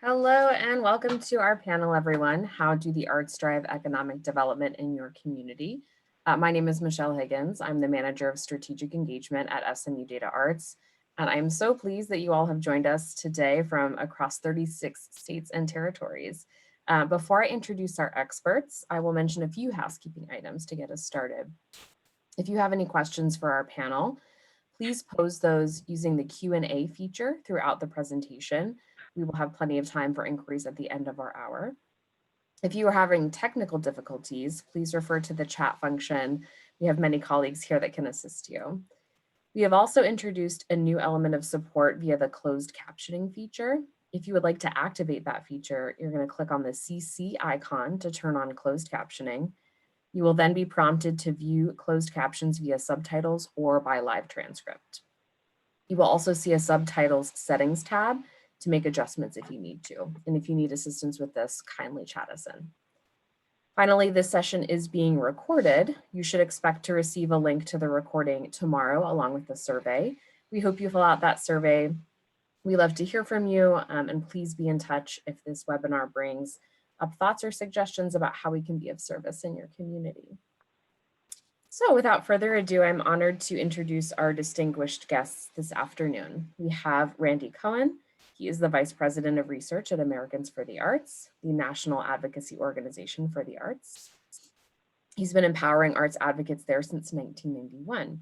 Hello and welcome to our panel, everyone. How do the arts drive economic development in your community? My name is Michelle Higgins. I'm the manager of strategic engagement at SMU Data Arts. And I'm so pleased that you all have joined us today from across 36 states and territories. Before I introduce our experts, I will mention a few housekeeping items to get us started. If you have any questions for our panel, please pose those using the Q&A feature throughout the presentation. We will have plenty of time for inquiries at the end of our hour. If you are having technical difficulties, please refer to the chat function. We have many colleagues here that can assist you. We have also introduced a new element of support via the closed captioning feature. If you would like to activate that feature, you're going to click on the CC icon to turn on closed captioning. You will then be prompted to view closed captions via subtitles or by live transcript. You will also see a subtitles settings tab to make adjustments if you need to. And if you need assistance with this, kindly chat us in. Finally, this session is being recorded. You should expect to receive a link to the recording tomorrow along with the survey. We hope you fill out that survey. We love to hear from you, and please be in touch if this webinar brings up thoughts or suggestions about how we can be of service in your community. So without further ado, I'm honored to introduce our distinguished guests this afternoon. We have Randy Cohen. He is the Vice President of Research at Americans for the Arts, the national advocacy organization for the arts. He's been empowering arts advocates there since 1991.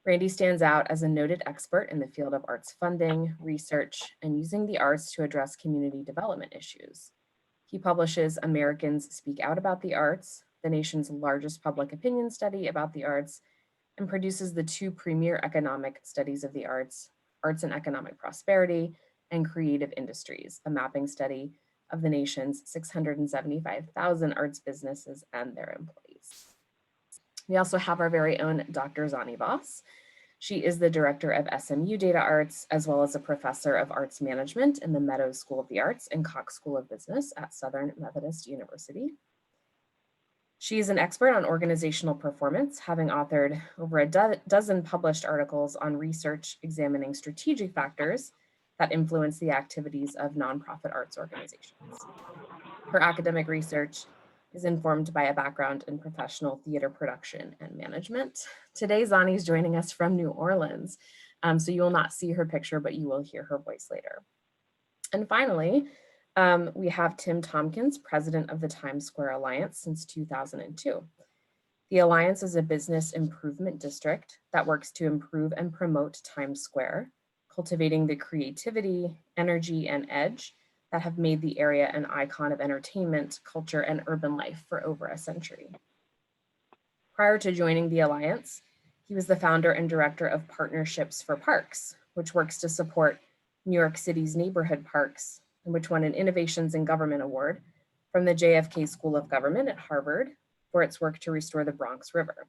Randy stands out as a noted expert in the field of arts funding, research, and using the arts to address community development issues. He publishes Americans Speak Out About the Arts, the nation's largest public opinion study about the arts, and produces the two premier economic studies of the arts, Arts and Economic Prosperity, and Creative Industries, a mapping study of the nation's 675,000 arts businesses and their employees. We also have our very own Dr. Zany. She is the director of SMU Data Arts, as well as a professor of arts management in the Meadows School of the Arts and Cox School of Business at Southern Methodist University. She is an expert on organizational performance, having authored over a dozen published articles on research examining strategic factors that influence the activities of nonprofit arts organizations. Her academic research is informed by a background in professional theater production and management. Today, Zany is joining us from New Orleans, so you will not see her picture, but you will hear her voice later. And finally, we have Tim Tompkins, president of the Times Square Alliance since 2002. The Alliance is a business improvement district that works to improve and promote Times Square, cultivating the creativity, energy, and edge that have made the area an icon of entertainment, culture, and urban life for over a century. Prior to joining the Alliance, he was the founder and director of Partnerships for Parks, which works to support New York City's neighborhood parks, and which won an Innovations in Government Award from the JFK School of Government at Harvard for its work to restore the Bronx River.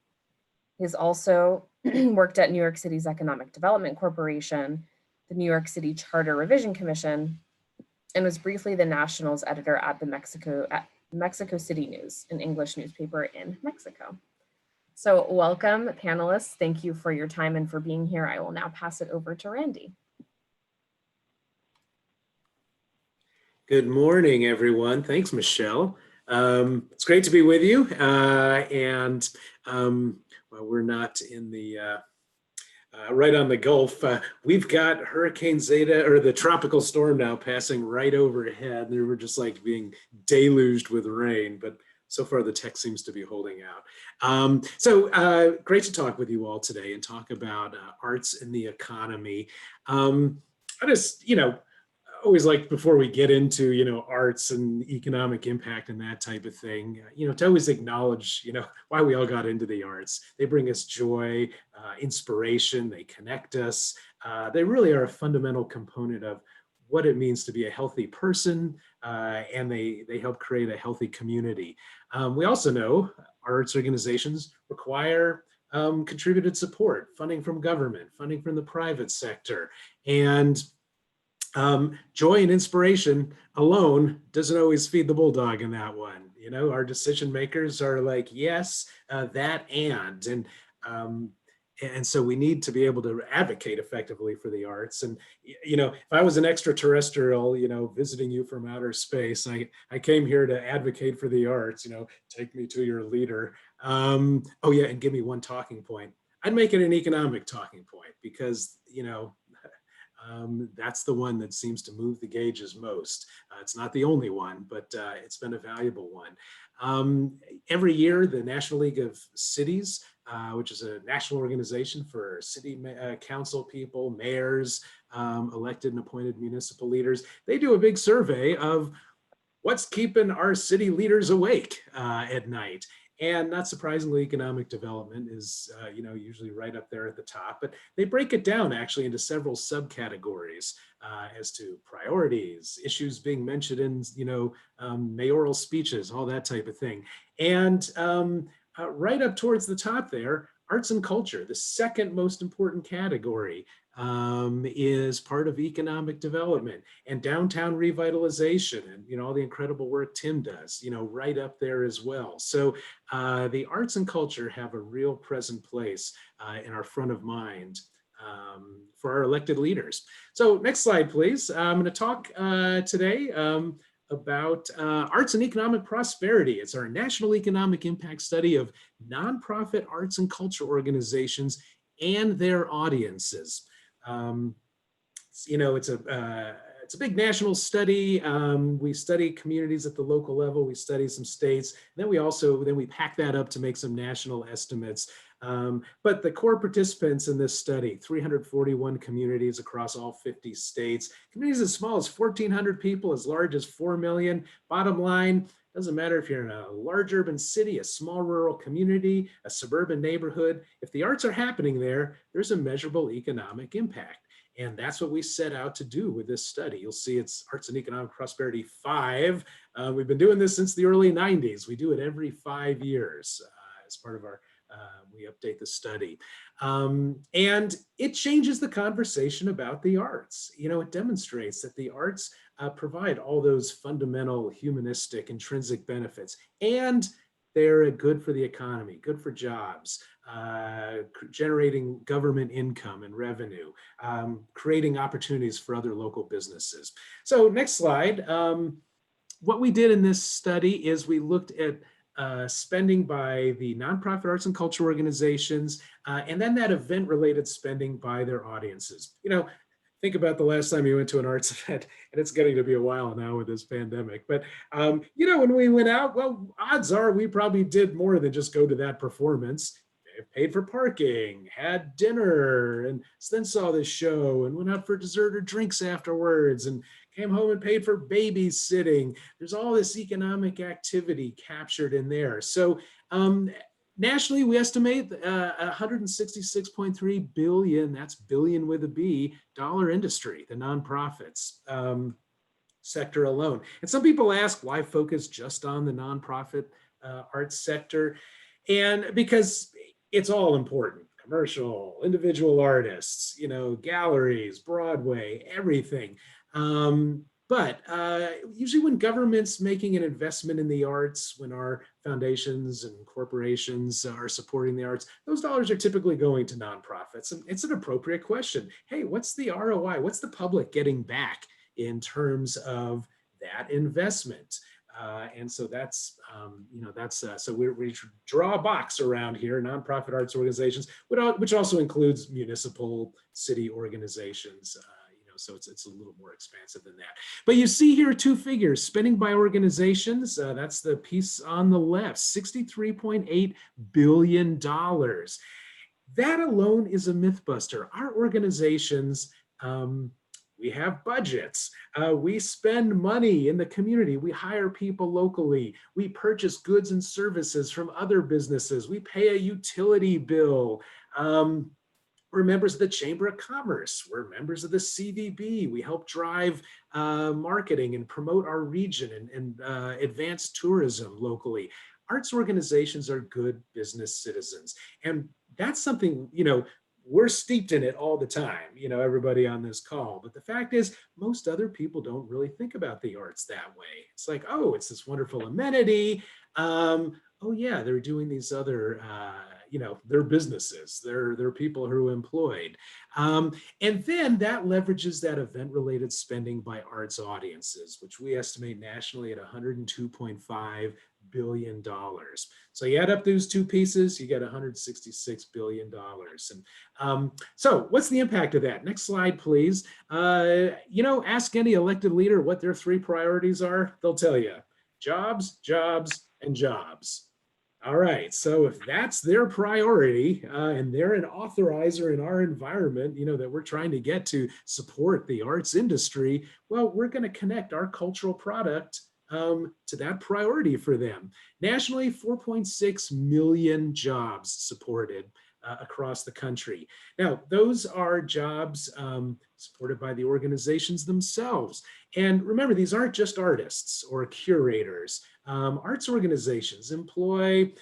He has also worked at New York City's Economic Development Corporation, the New York City Charter Revision Commission, and was briefly the Nationals editor at the Mexico City News, an English newspaper in Mexico. So welcome, panelists. Thank you for your time and for being here. I will now pass it over to Randy. Good morning, everyone. Thanks, Michelle. It's great to be with you. While we're not in the right on the Gulf, we've got Hurricane Zeta, or the tropical storm now, passing right overhead. And we're just like being deluged with rain, but so far the tech seems to be holding out. Great to talk with you all today and talk about arts and the economy. I just, always like, before we get into, arts and economic impact and that type of thing, to always acknowledge, why we all got into the arts. They bring us joy, inspiration, they connect us. They really are a fundamental component of what it means to be a healthy person, and they help create a healthy community. We also know arts organizations require contributed support, funding from government, funding from the private sector, and joy and inspiration alone doesn't always feed the bulldog in that one. Our decision makers are like, yes, that and And so we need to be able to advocate effectively for the arts. And, if I was an extraterrestrial, visiting you from outer space, I came here to advocate for the arts, take me to your leader. Oh yeah, and give me one talking point. I'd make it an economic talking point because, that's the one that seems to move the gauges most. It's not the only one, but it's been a valuable one. Every year, the National League of Cities, which is a national organization for city council people, mayors, elected and appointed municipal leaders, they do a big survey of what's keeping our city leaders awake at night. And not surprisingly, economic development is, usually right up there at the top. But they break it down actually into several subcategories as to priorities, issues being mentioned in, mayoral speeches, all that type of thing. And right up towards the top there, arts and culture, the second most important category, is part of economic development, and downtown revitalization, and all the incredible work Tim does, right up there as well. So the arts and culture have a real present place in our front of mind for our elected leaders. So next slide, please. I'm going to talk today about arts and economic prosperity. It's our national economic impact study of nonprofit arts and culture organizations and their audiences. It's a big national study. We study communities at the local level. We study some states. And then we pack that up to make some national estimates. But the core participants in this study, 341 communities across all 50 states, communities as small as 1,400 people, as large as 4 million. Bottom line, doesn't matter if you're in a large urban city, a small rural community, a suburban neighborhood. If the arts are happening there, there's a measurable economic impact. And that's what we set out to do with this study. You'll see it's Arts and Economic Prosperity 5. We've been doing this since the early 90s. We do it every 5 years as part of our, we update the study. And it changes the conversation about the arts. It demonstrates that the arts provide all those fundamental humanistic intrinsic benefits, and they're good for the economy, good for jobs, generating government income and revenue, creating opportunities for other local businesses. So next slide. What we did in this study is we looked at spending by the nonprofit arts and culture organizations, and then that event-related spending by their audiences. Think about the last time you went to an arts event, and it's getting to be a while now with this pandemic. But, when we went out, well, odds are we probably did more than just go to that performance. Paid for parking, had dinner, and then saw the show and went out for dessert or drinks afterwards and came home and paid for babysitting. There's all this economic activity captured in there. So nationally, we estimate 166.3 billion, that's billion with a B, dollar industry, the nonprofits sector alone. And some people ask, why focus just on the nonprofit arts sector? And because it's all important: commercial, individual artists, galleries, Broadway, everything. But usually when government's making an investment in the arts, when our foundations and corporations are supporting the arts, those dollars are typically going to nonprofits. And it's an appropriate question. Hey, what's the ROI? What's the public getting back in terms of that investment? And so that's, so we draw a box around here, nonprofit arts organizations, which also includes municipal city organizations. So it's a little more expansive than that. But you see here two figures: spending by organizations, that's the piece on the left, $63.8 billion. That alone is a myth buster. Our organizations, we have budgets. We spend money in the community. We hire people locally. We purchase goods and services from other businesses. We pay a utility bill. We're members of the Chamber of Commerce. We're members of the CVB. We help drive marketing and promote our region and advance tourism locally. Arts organizations are good business citizens. And that's something, we're steeped in it all the time, everybody on this call. But the fact is, most other people don't really think about the arts that way. It's like, oh, it's this wonderful amenity. oh yeah, they're doing these other, their businesses, they're people who are employed. Um, and then that leverages that event related spending by arts audiences, which we estimate nationally at $102.5 billion. So you add up those two pieces, you get $166 billion. And so what's the impact of that? Next slide, please. Ask any elected leader what their three priorities are. They'll tell you jobs, jobs, and jobs. All right, so if that's their priority and they're an authorizer in our environment, that we're trying to get to support the arts industry, well, we're going to connect our cultural product to that priority for them. Nationally, 4.6 million jobs supported across the country. Now, those are jobs supported by the organizations themselves. And remember, these aren't just artists or curators. Arts organizations employ,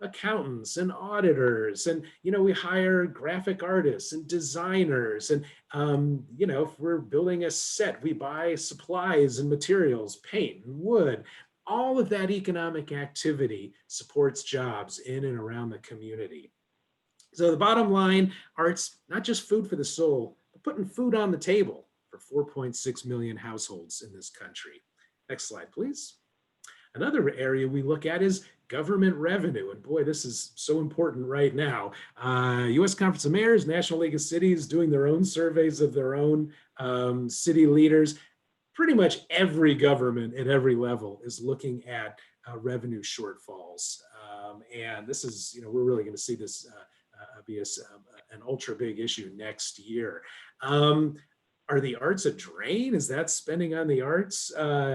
accountants and auditors, and we hire graphic artists and designers, and if we're building a set, we buy supplies and materials, paint and wood. All of that economic activity supports jobs in and around the community. So the bottom line, art's not just food for the soul, but putting food on the table for 4.6 million households in this country. Next slide, please. Another area we look at is government revenue. And boy, this is so important right now. US Conference of Mayors, National League of Cities doing their own surveys of their own city leaders. Pretty much every government at every level is looking at revenue shortfalls. And this is, we're really going to see this be an ultra big issue next year. Are the arts a drain? Is that spending on the arts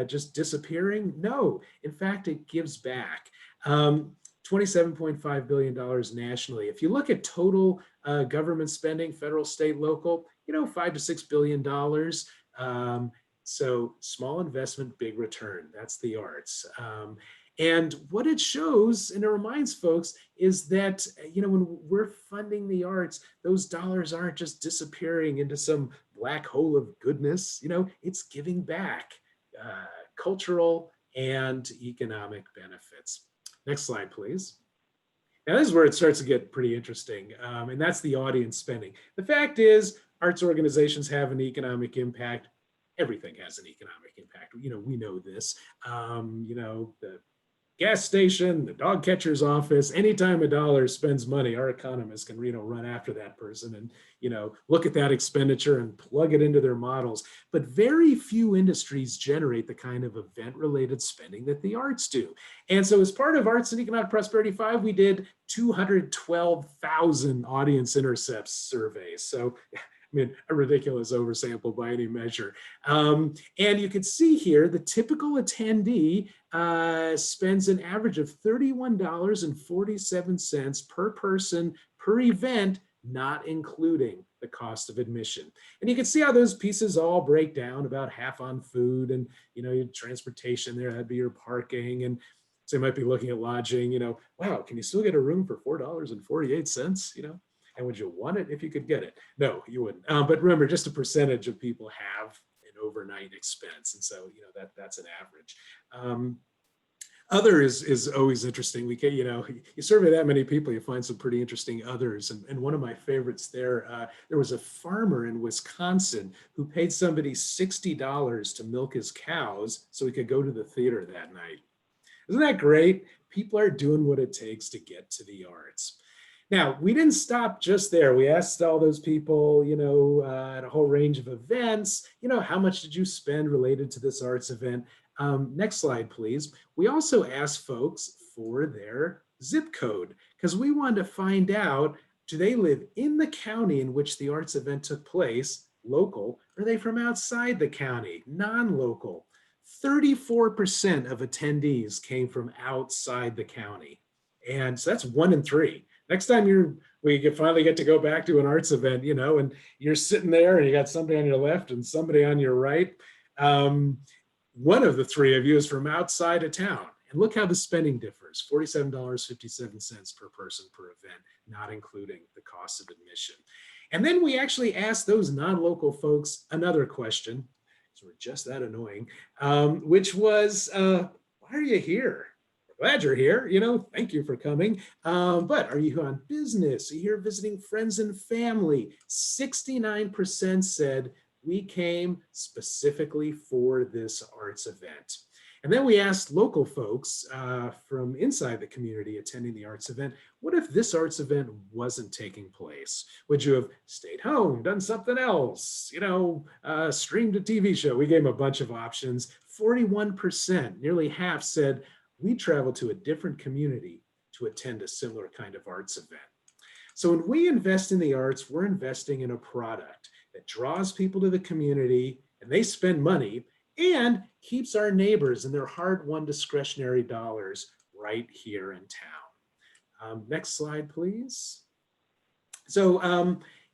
just disappearing? No, in fact, it gives back. $27.5 billion nationally. If you look at total government spending, federal, state, local, $5 to $6 billion. So small investment, big return. That's the arts. And what it shows and it reminds folks is that, when we're funding the arts, those dollars aren't just disappearing into some black hole of goodness. It's giving back cultural and economic benefits. Next slide, please. Now, this is where it starts to get pretty interesting, and that's the audience spending. The fact is, arts organizations have an economic impact. Everything has an economic impact. We know this. The gas station, the dog catcher's office, anytime a dollar spends money, our economists can, run after that person and, look at that expenditure and plug it into their models. But very few industries generate the kind of event-related spending that the arts do. And so as part of Arts and Economic Prosperity 5, we did 212,000 audience intercepts surveys. So a ridiculous oversample by any measure. And you can see here, the typical attendee spends an average of $31.47 per person per event, not including the cost of admission. And you can see how those pieces all break down, about half on food and, your transportation there, that'd be your parking. And so you might be looking at lodging, wow, can you still get a room for $4.48, And would you want it if you could get it? No, you wouldn't. But remember, just a percentage of people have an overnight expense. And so, that's an average. Other is always interesting. We can, you survey that many people, you find some pretty interesting others. And one of my favorites there was a farmer in Wisconsin who paid somebody $60 to milk his cows so he could go to the theater that night. Isn't that great? People are doing what it takes to get to the arts. Now, we didn't stop just there. We asked all those people, at a whole range of events, how much did you spend related to this arts event? Next slide, please. We also asked folks for their zip code because we wanted to find out, do they live in the county in which the arts event took place, local, or are they from outside the county, non-local? 34% of attendees came from outside the county. And so that's 1 in 3. Next time we finally get to go back to an arts event, and you're sitting there and you got somebody on your left and somebody on your right. One of the 3 of you is from outside of town. And look how the spending differs, $47.57 per person per event, not including the cost of admission. And then we actually asked those non-local folks another question, because we're just that annoying, which was, why are you here? glad you're here. Thank you for coming. But are you on business? Are you here visiting friends and family? 69% said we came specifically for this arts event. And then we asked local folks from inside the community attending the arts event, what if this arts event wasn't taking place? Would you have stayed home, done something else, streamed a TV show? We gave them a bunch of options. 41%, nearly half, said we traveled to a different community to attend a similar kind of arts event. So when we invest in the arts, we're investing in a product that draws people to the community and they spend money and keeps our neighbors and their hard-won discretionary dollars right here in town. Next slide, please. So,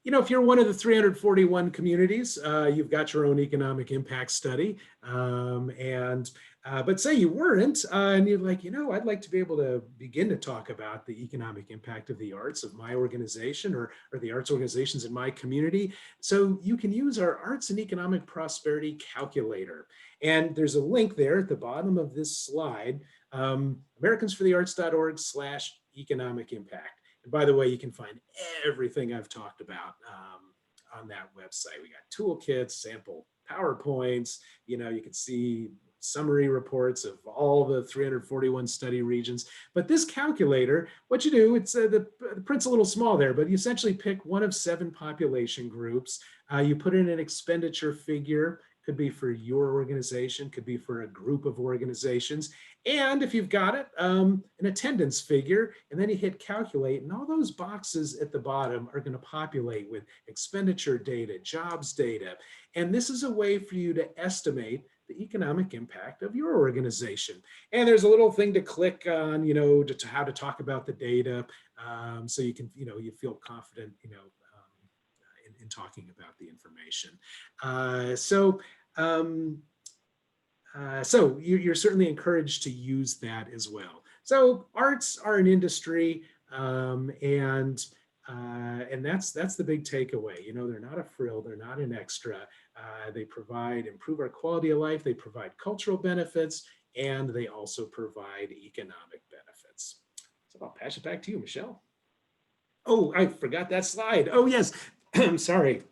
if you're one of the 341 communities, you've got your own economic impact study. But say you weren't, and you're like, I'd like to be able to begin to talk about the economic impact of the arts of my organization or the arts organizations in my community. So you can use our Arts and Economic Prosperity Calculator. And there's a link there at the bottom of this slide, americansforthearts.org/economic impact. And by the way, you can find everything I've talked about on that website. We got toolkits, sample PowerPoints, you can see summary reports of all the 341 study regions. But this calculator, what you do, it's the print's a little small there, but you essentially pick one of 7 population groups. You put in an expenditure figure, could be for your organization, could be for a group of organizations. And if you've got it, an attendance figure, and then you hit calculate, and all those boxes at the bottom are going to populate with expenditure data, jobs data. And this is a way for you to estimate the economic impact of your organization. And there's a little thing to click on, to how to talk about the data, so you can, you feel confident, in talking about the information. So you're certainly encouraged to use that as well. So arts are an industry, and that's the big takeaway. They're not a frill, they're not an extra. They improve our quality of life, they provide cultural benefits, and they also provide economic benefits. So I'll pass it back to you, Michelle. Oh, I forgot that slide. Oh, yes. I'm sorry.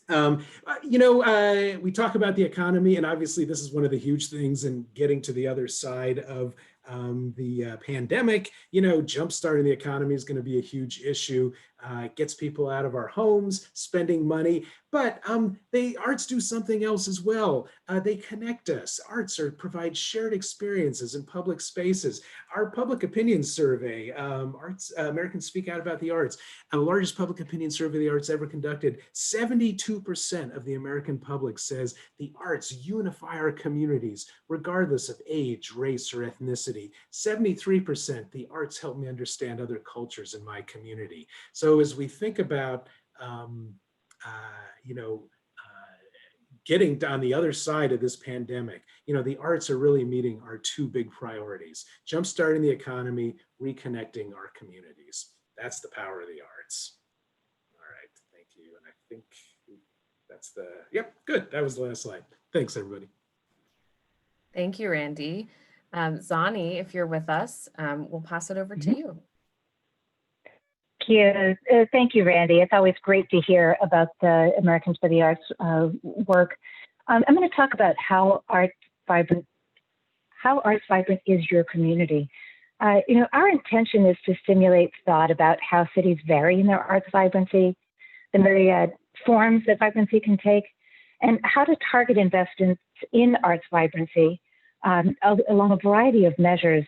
We talk about the economy, and obviously this is one of the huge things in getting to the other side of the pandemic. Jumpstarting the economy is going to be a huge issue. It gets people out of our homes, spending money, but the arts do something else as well. They connect us. Arts provide shared experiences in public spaces. Our public opinion survey, Americans Speak Out About the Arts, the largest public opinion survey of the arts ever conducted, 72% of the American public says the arts unify our communities, regardless of age, race, or ethnicity. 73%, the arts help me understand other cultures in my community. So as we think about, getting on the other side of this pandemic, the arts are really meeting our 2 big priorities: jumpstarting the economy, reconnecting our communities. That's the power of the arts. All right, thank you. And I think that's yep, good. That was the last slide. Thanks, everybody. Thank you, Randy. Zany, if you're with us, we'll pass it over to you. Thank you, Randy. It's always great to hear about the Americans for the Arts work. I'm going to talk about how Arts Vibrant is your community. Our intention is to stimulate thought about how cities vary in their arts vibrancy, the myriad forms that vibrancy can take, and how to target investments in arts vibrancy along a variety of measures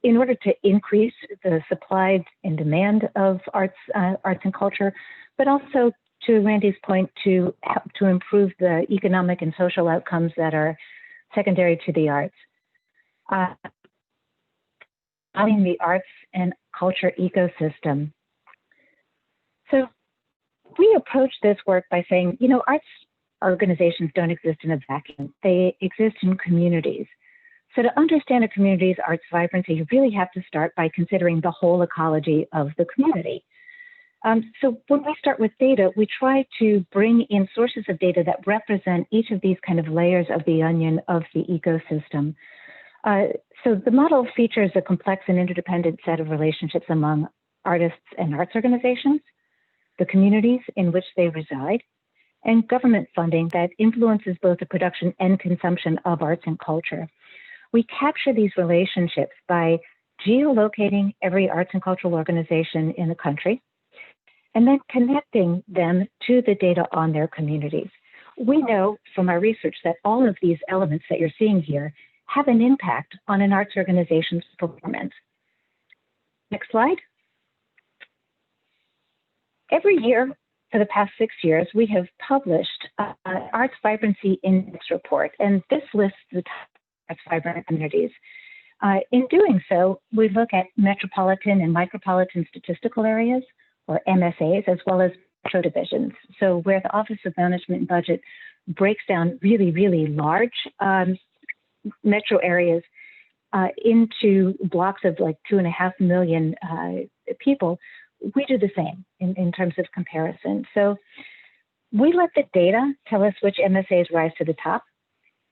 in order to increase the supply and demand of arts and culture, but also, to Randy's point, to improve the economic and social outcomes that are secondary to the arts. The arts and culture ecosystem. So we approach this work by saying, arts organizations don't exist in a vacuum. They exist in communities. So to understand a community's arts vibrancy, you really have to start by considering the whole ecology of the community. So when we start with data, we try to bring in sources of data that represent each of these kind of layers of the onion of the ecosystem. So the model features a complex and interdependent set of relationships among artists and arts organizations, the communities in which they reside, and government funding that influences both the production and consumption of arts and culture. We capture these relationships by geolocating every arts and cultural organization in the country, and then connecting them to the data on their communities. We know from our research that all of these elements that you're seeing here have an impact on an arts organization's performance. Next slide. Every year for the past 6 years, we have published an Arts Vibrancy Index report, and this lists the top arts vibrant communities. In doing so, we look at metropolitan and micropolitan statistical areas, or MSAs, as well as metro divisions. So where the Office of Management and Budget breaks down really, really large metro areas into blocks of like 2.5 million people, we do the same in terms of comparison. So we let the data tell us which MSAs rise to the top.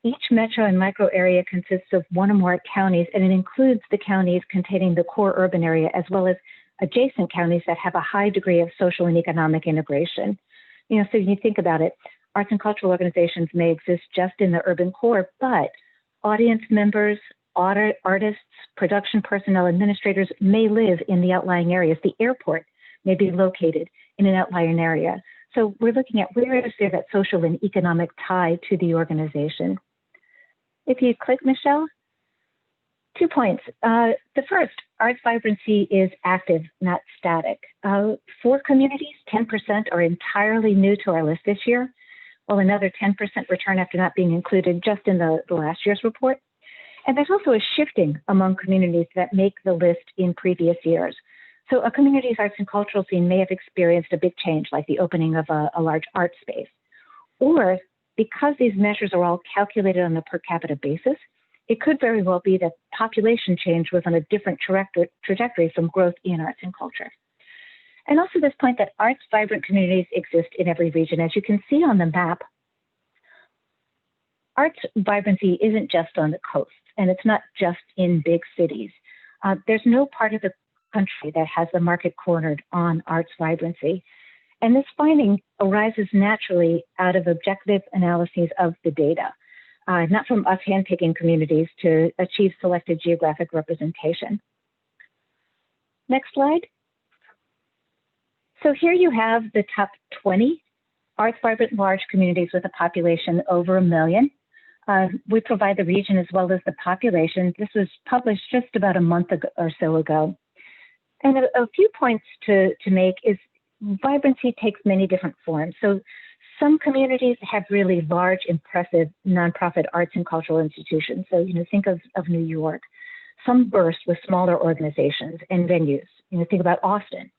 Each metro and micro area consists of one or more counties, and it includes the counties containing the core urban area, as well as adjacent counties that have a high degree of social and economic integration. You know, so you think about it, arts and cultural organizations may exist just in the urban core, but audience members, artists, production personnel, administrators may live in the outlying areas. The airport may be located in an outlying area. So we're looking at where is there that social and economic tie to the organization. If you click, Michelle, 2 points. The first, arts vibrancy is active, not static. For communities, 10% are entirely new to our list this year, while another 10% return after not being included just in the last year's report. And there's also a shifting among communities that make the list in previous years. So a community's arts and cultural scene may have experienced a big change, like the opening of a large art space. Or because these measures are all calculated on a per capita basis, it could very well be that population change was on a different trajectory from growth in arts and culture. And also this point that arts vibrant communities exist in every region. As you can see on the map, arts vibrancy isn't just on the coast, and it's not just in big cities. There's no part of the country that has the market cornered on arts vibrancy. And this finding arises naturally out of objective analyses of the data, not from us handpicking communities to achieve selected geographic representation. Next slide. So here you have the top 20 arts vibrant large communities with a population over 1 million. We provide the region as well as the population. This was published just about a month ago, or so ago. And a few points to make is vibrancy takes many different forms. So some communities have really large, impressive nonprofit arts and cultural institutions. So, think of New York. Some burst with smaller organizations and venues. Think about Austin.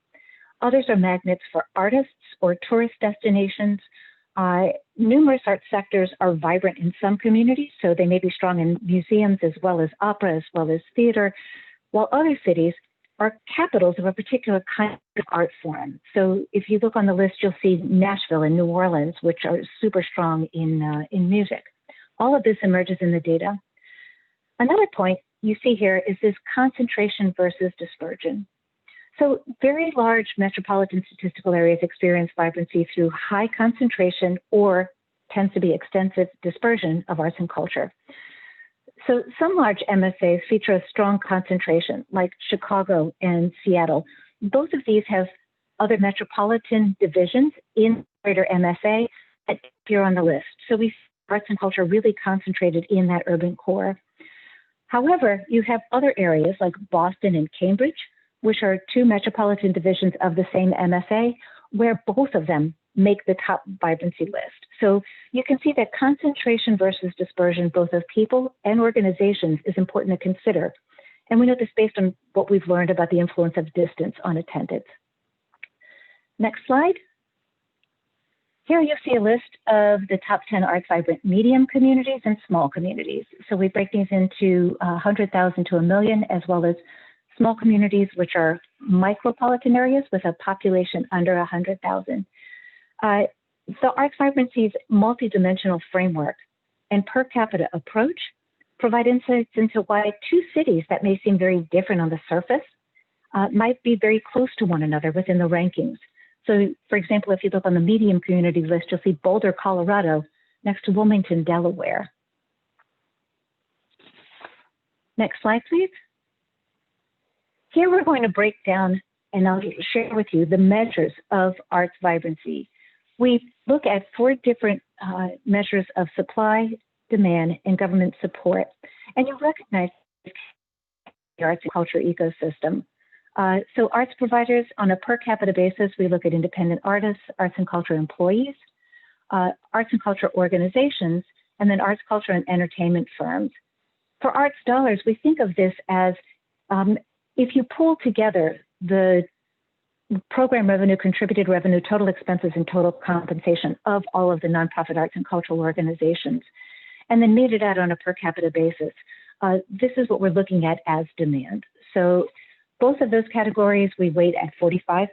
Others are magnets for artists or tourist destinations. Numerous art sectors are vibrant in some communities, so they may be strong in museums as well as opera, as well as theater, while other cities are capitals of a particular kind of art form. So if you look on the list, you'll see Nashville and New Orleans, which are super strong in music. All of this emerges in the data. Another point you see here is this concentration versus dispersion. So very large metropolitan statistical areas experience vibrancy through high concentration or tends to be extensive dispersion of arts and culture. So some large MSAs feature a strong concentration, like Chicago and Seattle. Both of these have other metropolitan divisions in greater MSA that appear on the list. So we see arts and culture really concentrated in that urban core. However, you have other areas like Boston and Cambridge, which are two metropolitan divisions of the same MSA, where both of them make the top vibrancy list. So you can see that concentration versus dispersion, both of people and organizations, is important to consider. And we know this based on what we've learned about the influence of distance on attendance. Next slide. Here you see a list of the top 10 arts vibrant medium communities and small communities. So we break these into 100,000 to 1 million, as well as small communities, which are micropolitan areas with a population under 100,000. The arts vibrancy's multidimensional framework and per capita approach provide insights into why two cities that may seem very different on the surface might be very close to one another within the rankings. So, for example, if you look on the medium community list, you'll see Boulder, Colorado, next to Wilmington, Delaware. Next slide, please. Here we're going to break down, and I'll share with you the measures of arts vibrancy. We look at 4 different measures of supply, demand, and government support. And you'll recognize the arts and culture ecosystem. So arts providers on a per capita basis, we look at independent artists, arts and culture employees, arts and culture organizations, and then arts, culture, and entertainment firms. For arts dollars, we think of this as if you pull together the program revenue, contributed revenue, total expenses, and total compensation of all of the nonprofit arts and cultural organizations, and then made it out on a per capita basis. This is what we're looking at as demand. So both of those categories we weight at 45%.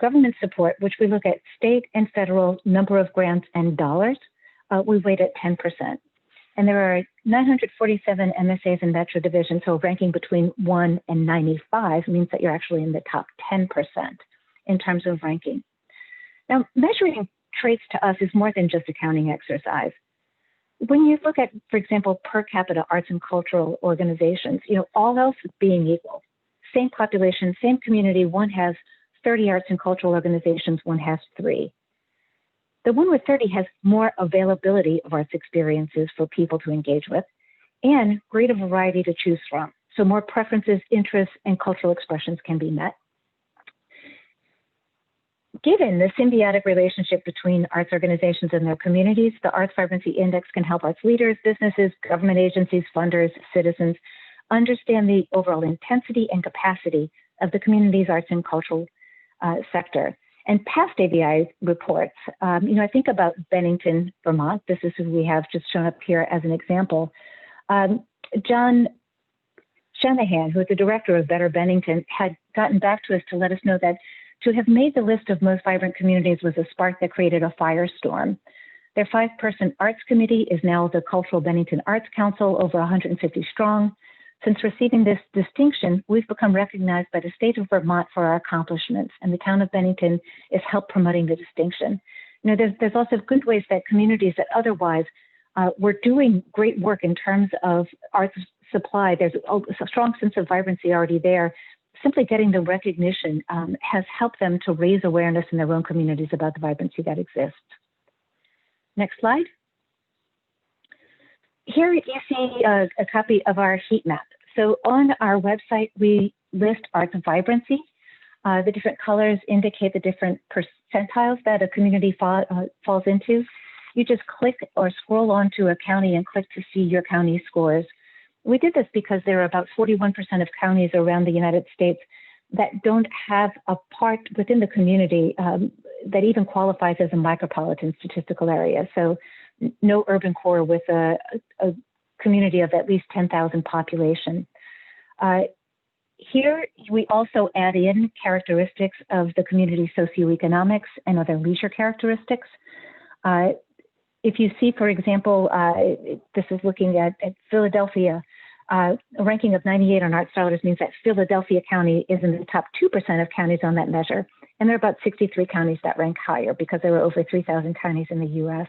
Government support, which we look at state and federal number of grants and dollars, we weight at 10%. And there are 947 MSAs in Metro Division, so ranking between 1 and 95 means that you're actually in the top 10% in terms of ranking. Now, measuring traits to us is more than just a counting exercise. When you look at, for example, per capita arts and cultural organizations, all else being equal, same population, same community, one has 30 arts and cultural organizations, one has 3. The one with 30 has more availability of arts experiences for people to engage with and greater variety to choose from. So more preferences, interests, and cultural expressions can be met. Given the symbiotic relationship between arts organizations and their communities, the Arts Vibrancy Index can help arts leaders, businesses, government agencies, funders, citizens understand the overall intensity and capacity of the community's arts and cultural sector. And past AVI reports, I think about Bennington, Vermont. This is who we have just shown up here as an example. John Shanahan, who is the director of Better Bennington, had gotten back to us to let us know that to have made the list of most vibrant communities was a spark that created a firestorm. Their 5-person arts committee is now the Cultural Bennington Arts Council, over 150 strong. Since receiving this distinction, we've become recognized by the state of Vermont for our accomplishments, and the town of Bennington is helped promoting the distinction. There's also good ways that communities that otherwise were doing great work in terms of arts supply. There's a strong sense of vibrancy already there. Simply getting the recognition has helped them to raise awareness in their own communities about the vibrancy that exists. Next slide. Here you see a copy of our heat map. So on our website, we list arts vibrancy. The different colors indicate the different percentiles that a community falls into. You just click or scroll onto a county and click to see your county scores. We did this because there are about 41% of counties around the United States that don't have a part within the community that even qualifies as a micropolitan statistical area. So no urban core with a community of at least 10,000 population. Here, we also add in characteristics of the community socioeconomics and other leisure characteristics. If you see, for example, this is looking at Philadelphia, a ranking of 98 on ArtsScholars means that Philadelphia County is in the top 2% of counties on that measure. And there are about 63 counties that rank higher because there are over 3,000 counties in the US.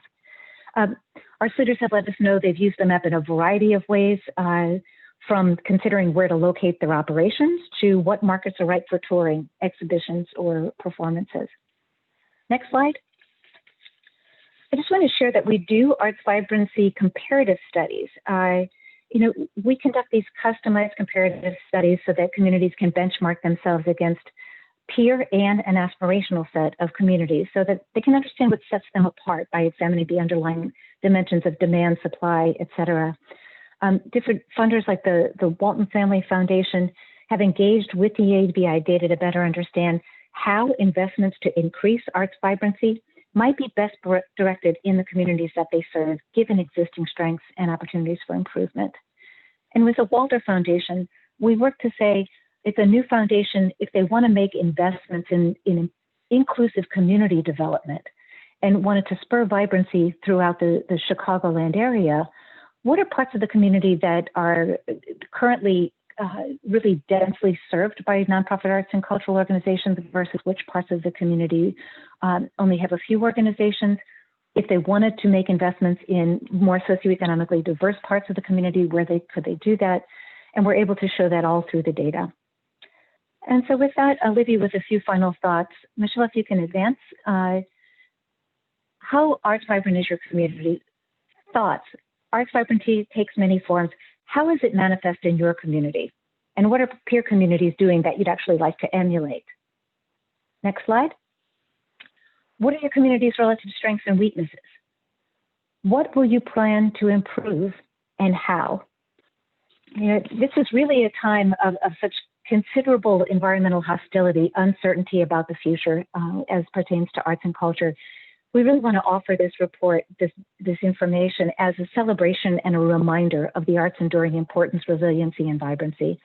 Our leaders have let us know they've used the map in a variety of ways, from considering where to locate their operations to what markets are right for touring, exhibitions, or performances. Next slide. I just want to share that we do arts vibrancy comparative studies. We conduct these customized comparative studies so that communities can benchmark themselves against peer and an aspirational set of communities so that they can understand what sets them apart by examining the underlying dimensions of demand, supply, et cetera. Different funders like the Walton Family Foundation have engaged with the ABI data to better understand how investments to increase arts vibrancy might be best directed in the communities that they serve, given existing strengths and opportunities for improvement. And with the Walter Foundation, we work to say it's a new foundation if they want to make investments in inclusive community development and wanted to spur vibrancy throughout the Chicagoland area. what are parts of the community that are currently really densely served by nonprofit arts and cultural organizations versus which parts of the community only have a few organizations? If they wanted to make investments in more socioeconomically diverse parts of the community, could they do that? And we're able to show that all through the data. And so with that, I'll leave you with a few final thoughts. Michelle, if you can advance. How Arts Vibrant is your community? Thoughts. Arts Vibrancy takes many forms. How is it manifest in your community? And what are peer communities doing that you'd actually like to emulate? Next slide. What are your community's relative strengths and weaknesses? What will you plan to improve and how? You know, this is really a time of such considerable environmental hostility, uncertainty about the future as pertains to arts and culture. We really want to offer this report, this information as a celebration and a reminder of the arts' enduring importance, resiliency, and vibrancy.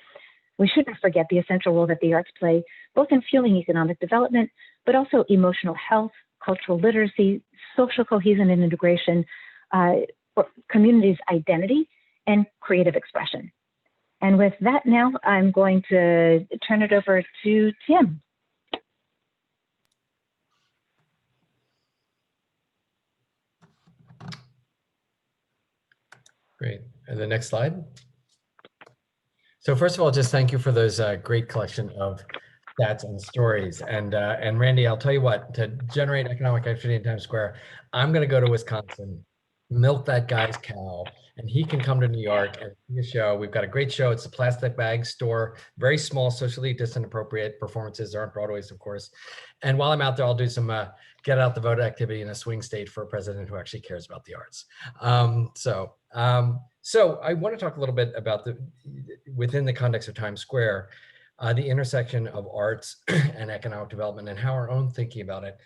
We shouldn't forget the essential role that the arts play, both in fueling economic development, but also emotional health, cultural literacy, social cohesion and integration, communities' identity, and creative expression. And with that now, I'm going to turn it over to Tim. Great. And the next slide. So first of all, just thank you for those great collection of stats and stories. And Randy, I'll tell you what, to generate economic activity in Times Square, I'm going to go to Wisconsin, milk that guy's cow, and he can come to New York and see a show. We've got a great show. It's the Plastic Bag Store, very small, socially distant, appropriate performances. There aren't Broadways, of course. And while I'm out there, I'll do some get out the vote activity in a swing state for a president who actually cares about the arts. So I want to talk a little bit about within the context of Times Square, the intersection of arts and economic development and how our own thinking about it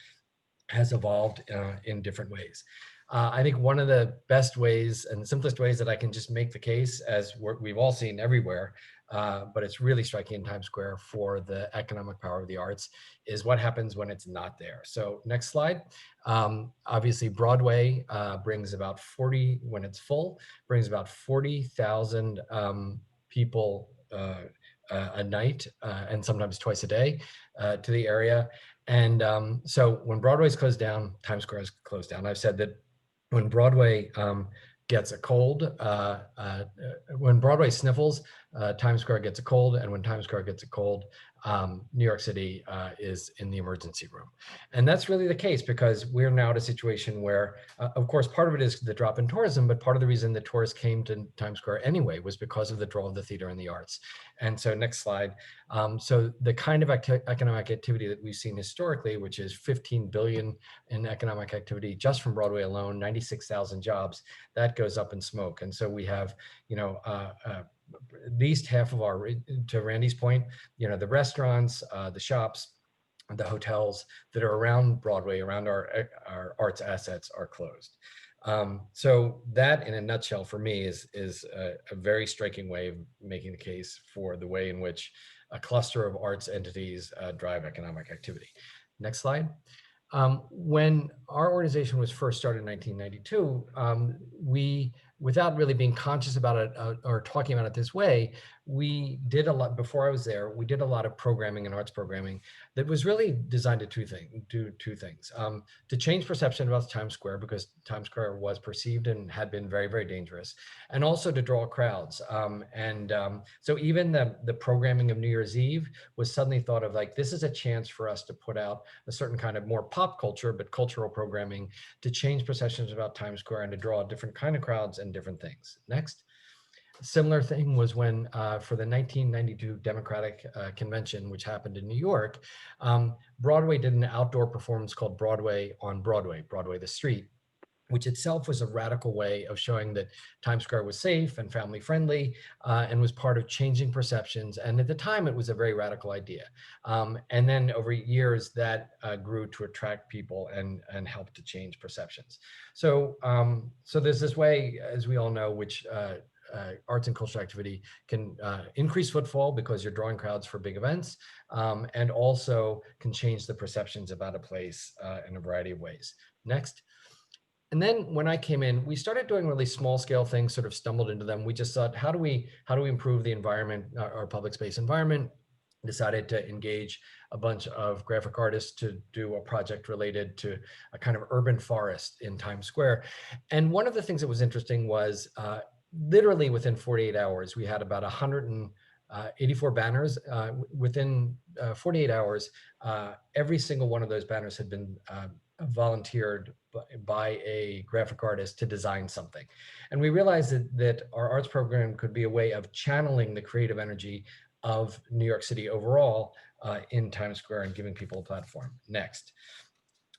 has evolved in different ways. I think one of the best ways and the simplest ways that I can just make the case, as we've all seen everywhere, but it's really striking in Times Square for the economic power of the arts, is what happens when it's not there. So next slide. Obviously Broadway brings about 40, when it's full, brings about 40,000 people a night and sometimes twice a day to the area. And so when Broadway's closed down, Times Square is closed down. I've said that when Broadway gets a cold, when Broadway sniffles, Times Square gets a cold, and when Times Square gets a cold, New York City is in the emergency room. And that's really the case because we're now at a situation where, of course, part of it is the drop in tourism, but part of the reason that tourists came to Times Square anyway was because of the draw of the theater and the arts. And so next slide. So the kind of economic activity that we've seen historically, which is 15 billion in economic activity just from Broadway alone, 96,000 jobs, that goes up in smoke. And so we have, you know, at least half of our, to Randy's point, you know, the restaurants, the shops, the hotels that are around Broadway, around our arts assets are closed. So that, in a nutshell, for me, is a very striking way of making the case for the way in which a cluster of arts entities drive economic activity. Next slide. When our organization was first started in 1992, we, without really being conscious about it or talking about it this way, we did a lot, before I was there, we did a lot of programming and arts programming that was really designed to do two things. To change perception about Times Square, because Times Square was perceived and had been very, very dangerous, and also to draw crowds. So even the programming of New Year's Eve was suddenly thought of like, this is a chance for us to put out a certain kind of more pop culture, but cultural programming to change perceptions about Times Square and to draw different kind of crowds and different things. Next. Similar thing was when for the 1992 Democratic Convention, which happened in New York, Broadway did an outdoor performance called Broadway on Broadway, Broadway the Street, which itself was a radical way of showing that Times Square was safe and family friendly and was part of changing perceptions. And at the time, it was a very radical idea. And then over years, that grew to attract people and help to change perceptions. So, so there's this way, as we all know, which arts and cultural activity can increase footfall because you're drawing crowds for big events, and also can change the perceptions about a place in a variety of ways. Next. And then when I came in, we started doing really small scale things, sort of stumbled into them. We just thought, how do we improve the environment, our public space environment? Decided to engage a bunch of graphic artists to do a project related to a kind of urban forest in Times Square. And one of the things that was interesting was literally within 48 hours, we had about 184 banners. Within 48 hours, every single one of those banners had been volunteered by a graphic artist to design something. And we realized that our arts program could be a way of channeling the creative energy of New York City overall in Times Square and giving people a platform. Next.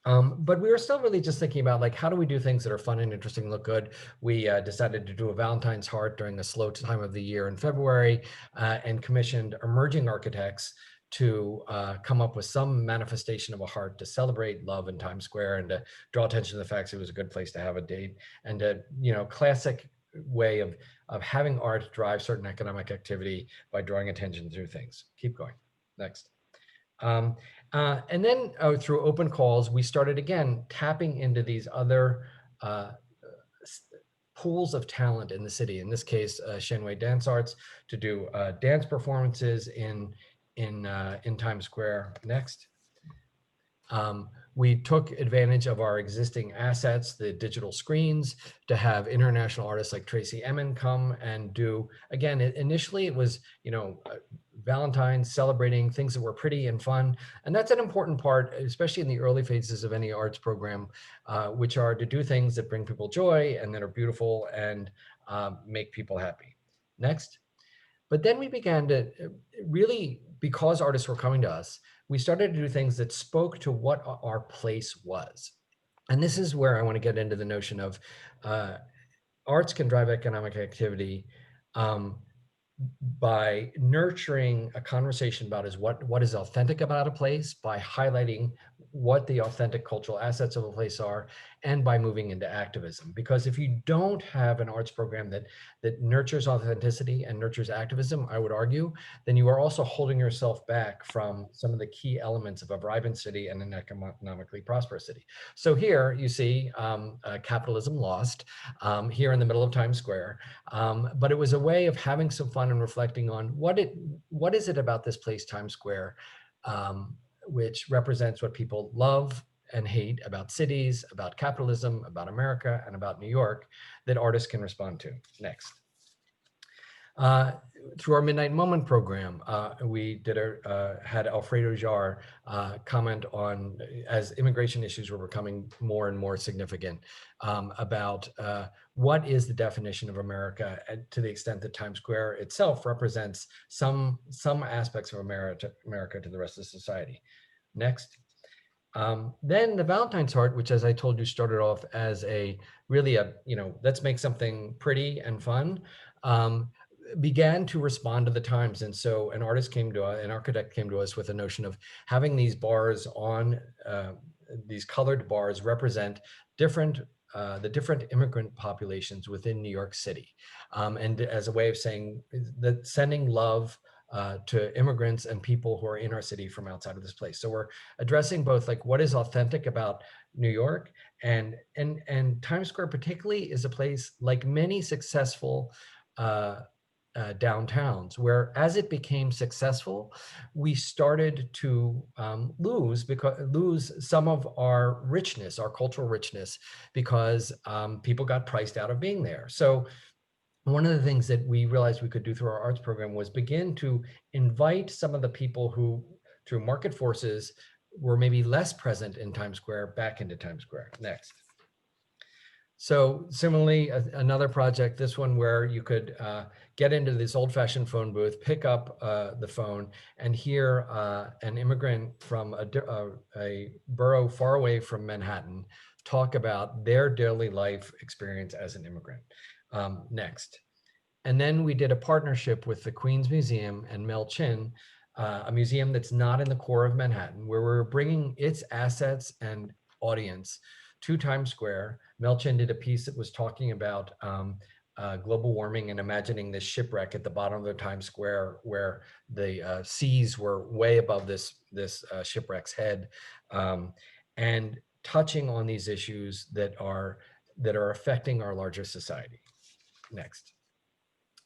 But we were still really just thinking about like, how do we do things that are fun and interesting, look good? We decided to do a Valentines Heart during the slow time of the year in February and commissioned emerging architects to come up with some manifestation of a heart to celebrate love in Times Square and to draw attention to the fact that it was a good place to have a date, and a classic way of having art drive certain economic activity by drawing attention to things. Keep going. Next. And then through open calls, we started again tapping into these other pools of talent in the city. In this case, Shenway Dance Arts to do dance performances in Times Square. Next. We took advantage of our existing assets, the digital screens, to have international artists like Tracy Emin come and do, again, initially it was, Valentine's, celebrating things that were pretty and fun. And that's an important part, especially in the early phases of any arts program, which are to do things that bring people joy and that are beautiful and make people happy. Next. But then we began to really, because artists were coming to us, we started to do things that spoke to what our place was. And this is where I want to get into the notion of arts can drive economic activity by nurturing a conversation about what is authentic about a place, by highlighting what the authentic cultural assets of a place are, and by moving into activism. Because if you don't have an arts program that nurtures authenticity and nurtures activism, I would argue, then you are also holding yourself back from some of the key elements of a vibrant city and an economically prosperous city. So here you see capitalism lost here in the middle of Times Square, but it was a way of having some fun and reflecting on what is it about this place, Times Square, which represents what people love and hate about cities, about capitalism, about America, and about New York, that artists can respond to. Next. Through our Midnight Moment program, we had Alfredo Jar comment on, as immigration issues were becoming more and more significant, about what is the definition of America, to the extent that Times Square itself represents some aspects of America to the rest of society. Next. Then the Valentine's Heart, which, as I told you, started off as let's make something pretty and fun, began to respond to the times. And so an architect came to us with a notion of having these bars on, these colored bars represent the different immigrant populations within New York City. And as a way of saying that sending love to immigrants and people who are in our city from outside of this place. So we're addressing both like what is authentic about New York, and Times Square particularly is a place like many successful downtowns, where as it became successful, we started to lose some of our richness, our cultural richness, because people got priced out of being there. So one of the things that we realized we could do through our arts program was begin to invite some of the people who, through market forces, were maybe less present in Times Square back into Times Square. Next. So similarly, another project, this one where you could get into this old-fashioned phone booth, pick up the phone, and hear an immigrant from a borough far away from Manhattan talk about their daily life experience as an immigrant. Next. And then we did a partnership with the Queens Museum and Mel Chin, a museum that's not in the core of Manhattan, where we're bringing its assets and audience to Times Square. Mel Chin did a piece that was talking about global warming and imagining this shipwreck at the bottom of the Times Square, where the seas were way above this shipwreck's head, and touching on these issues that are that are affecting our larger society. Next.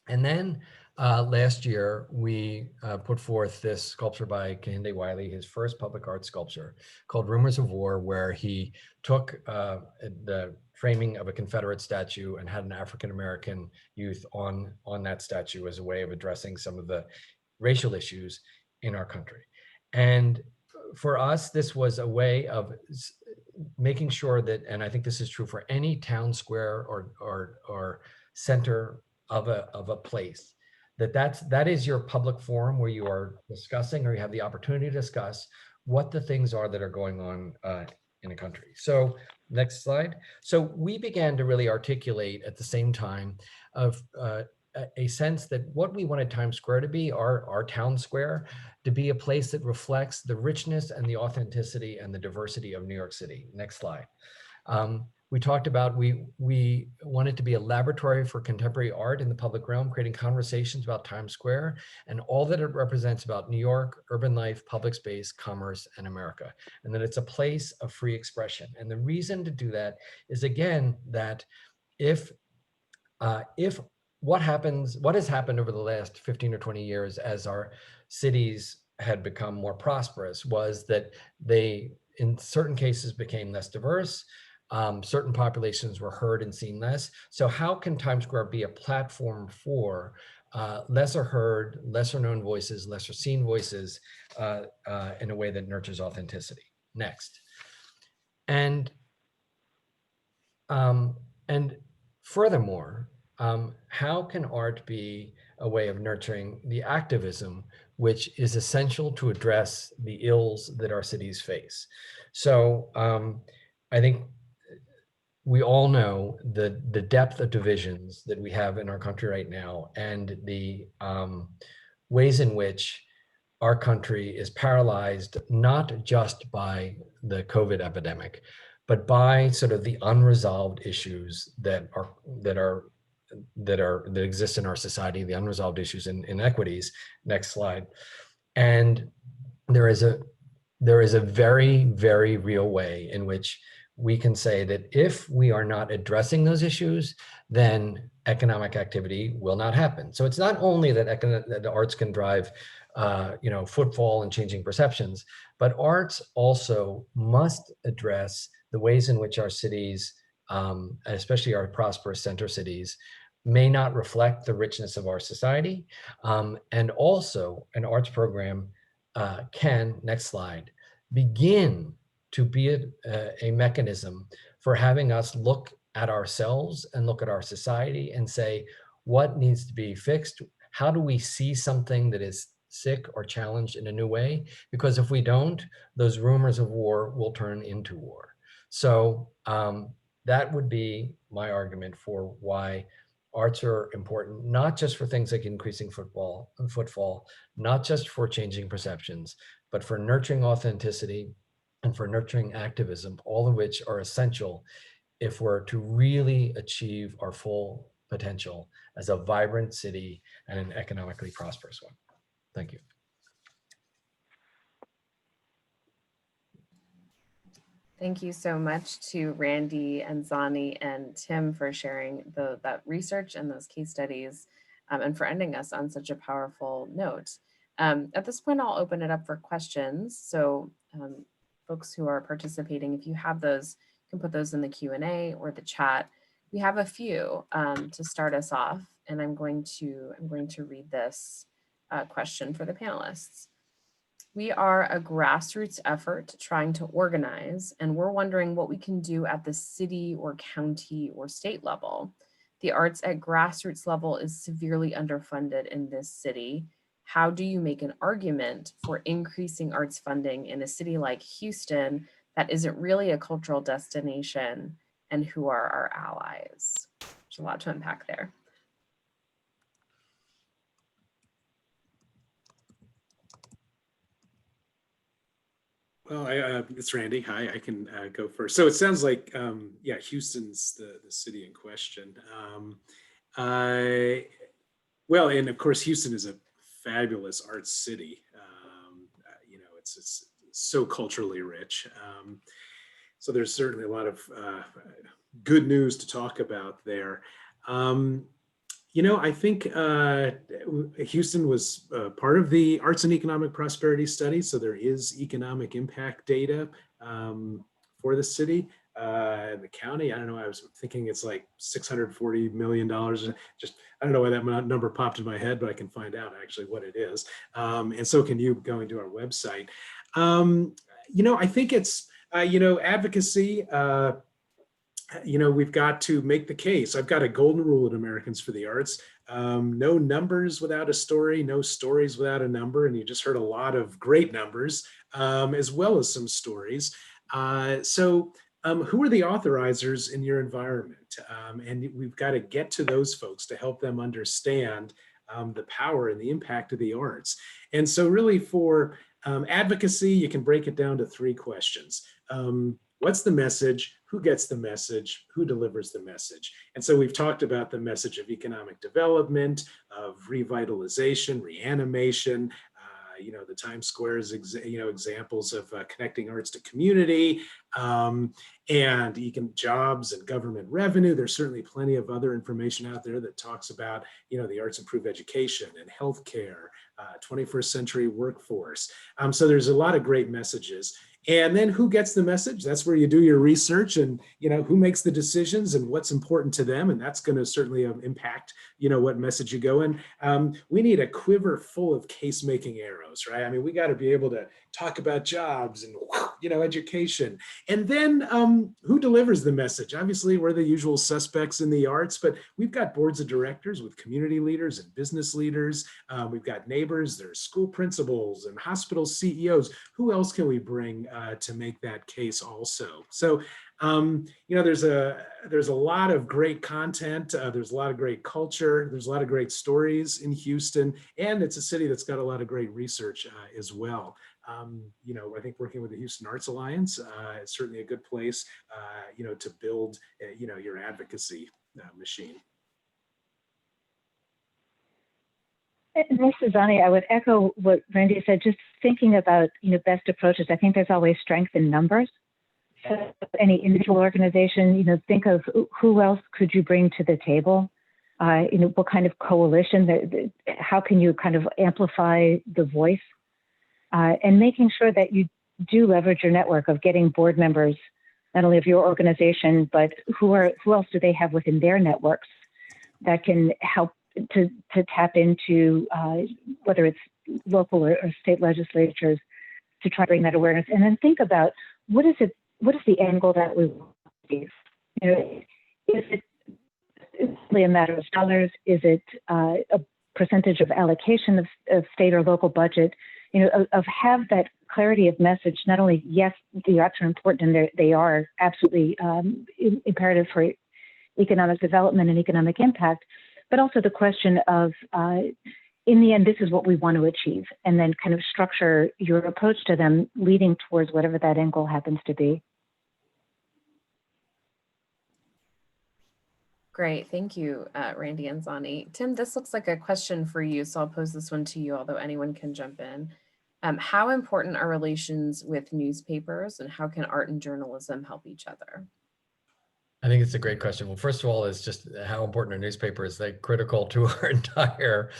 And then last year, we put forth this sculpture by Kehinde Wiley, his first public art sculpture called Rumors of War, where he took the framing of a Confederate statue and had an African-American youth on that statue as a way of addressing some of the racial issues in our country. And for us, this was a way of making sure that, and I think this is true for any town square or center of a place, that is your public forum where you are discussing, or you have the opportunity to discuss what the things are that are going on in a country. So next slide. So we began to really articulate at the same time of a sense that what we wanted Times Square to be, our town square, to be a place that reflects the richness and the authenticity and the diversity of New York City. Next slide. We talked about, we wanted to be a laboratory for contemporary art in the public realm, creating conversations about Times Square and all that it represents about New York, urban life, public space, commerce, and America. And that it's a place of free expression. And the reason to do that is, again, that if what has happened over the last 15 or 20 years as our cities had become more prosperous was that they, in certain cases, became less diverse. Certain populations were heard and seen less. So how can Times Square be a platform for lesser heard, lesser known voices, lesser seen voices in a way that nurtures authenticity? Next. And furthermore, how can art be a way of nurturing the activism which is essential to address the ills that our cities face? So I think we all know the depth of divisions that we have in our country right now, and the ways in which our country is paralyzed, not just by the COVID epidemic, but by sort of the unresolved issues that exist in our society, the unresolved issues and inequities. Next slide. And there is a very, very real way in which we can say that if we are not addressing those issues, then economic activity will not happen. So it's not only that the arts can drive footfall and changing perceptions, but arts also must address the ways in which our cities, especially our prosperous center cities, may not reflect the richness of our society. And also an arts program can, next slide, begin to be a mechanism for having us look at ourselves and look at our society and say, what needs to be fixed? How do we see something that is sick or challenged in a new way? Because if we don't, those rumors of war will turn into war. So that would be my argument for why arts are important, not just for things like increasing footfall, not just for changing perceptions, but for nurturing authenticity and for nurturing activism, all of which are essential if we're to really achieve our full potential as a vibrant city and an economically prosperous one. Thank you. Thank you so much to Randy and Zany and Tim for sharing that research and those case studies, and for ending us on such a powerful note. At this point, I'll open it up for questions. So folks who are participating, if you have those, you can put those in the Q&A or the chat. We have a few to start us off, and I'm going to read this question for the panelists. We are a grassroots effort trying to organize, and we're wondering what we can do at the city or county or state level. The arts at grassroots level is severely underfunded in this city. How do you make an argument for increasing arts funding in a city like Houston that isn't really a cultural destination, and who are our allies? There's a lot to unpack there. Well, it's Randy. Hi, I can go first. So it sounds like, yeah, Houston's the city in question. Well, and of course, Houston is a fabulous arts city. It's so culturally rich. So there's certainly a lot of good news to talk about there. I think Houston was part of the Arts and Economic Prosperity Study, so there is economic impact data for the city. The county, I don't know, I was thinking it's like $640 million. Just, I don't know why that number popped in my head, but I can find out actually what it is. And so can you going to our website. I think it's, advocacy, we've got to make the case. I've got a golden rule at Americans for the Arts. No numbers without a story, no stories without a number. And you just heard a lot of great numbers, as well as some stories. Who are the authorizers in your environment? And we've got to get to those folks to help them understand the power and the impact of the arts. And so really for advocacy, you can break it down to 3 questions. What's the message? Who gets the message? Who delivers the message? And so we've talked about the message of economic development, of revitalization, reanimation, the Times Square's examples of connecting arts to community, and jobs and government revenue. There's certainly plenty of other information out there that talks about, the arts improve education and healthcare, 21st century workforce. So there's a lot of great messages. And then who gets the message? That's where you do your research and, who makes the decisions and what's important to them. And that's going to certainly impact, what message you go in. We need a quiver full of case-making arrows, right? I mean, we got to be able to talk about jobs and, education. And then who delivers the message? Obviously, we're the usual suspects in the arts, but we've got boards of directors with community leaders and business leaders. We've got neighbors, there's school principals and hospital CEOs. Who else can we bring to make that case also? So, there's a lot of great content. There's a lot of great culture. There's a lot of great stories in Houston, and it's a city that's got a lot of great research as well. I think working with the Houston Arts Alliance is certainly a good place, to build, your advocacy machine. And this is Zany. I would echo what Randy said, just thinking about, best approaches. I think there's always strength in numbers. So any individual organization, think of who else could you bring to the table? What kind of coalition, how can you kind of amplify the voice? And making sure that you do leverage your network of getting board members, not only of your organization, but who else do they have within their networks that can help to tap into whether it's local or state legislatures to try to bring that awareness. And then think about what is the angle that we want to achieve? Is it simply a matter of dollars? Is it a percentage of allocation of state or local budget? Of have that clarity of message. Not only, yes, the arts are important and they are absolutely imperative for economic development and economic impact, but also the question of, in the end, this is what we want to achieve, and then kind of structure your approach to them leading towards whatever that end goal happens to be. Great, thank you, Randy and Zany. Tim, this looks like a question for you, so I'll pose this one to you, although anyone can jump in. How important are relations with newspapers, and how can art and journalism help each other? I think it's a great question. Well, first of all, is just how important are newspapers? They're critical to our entire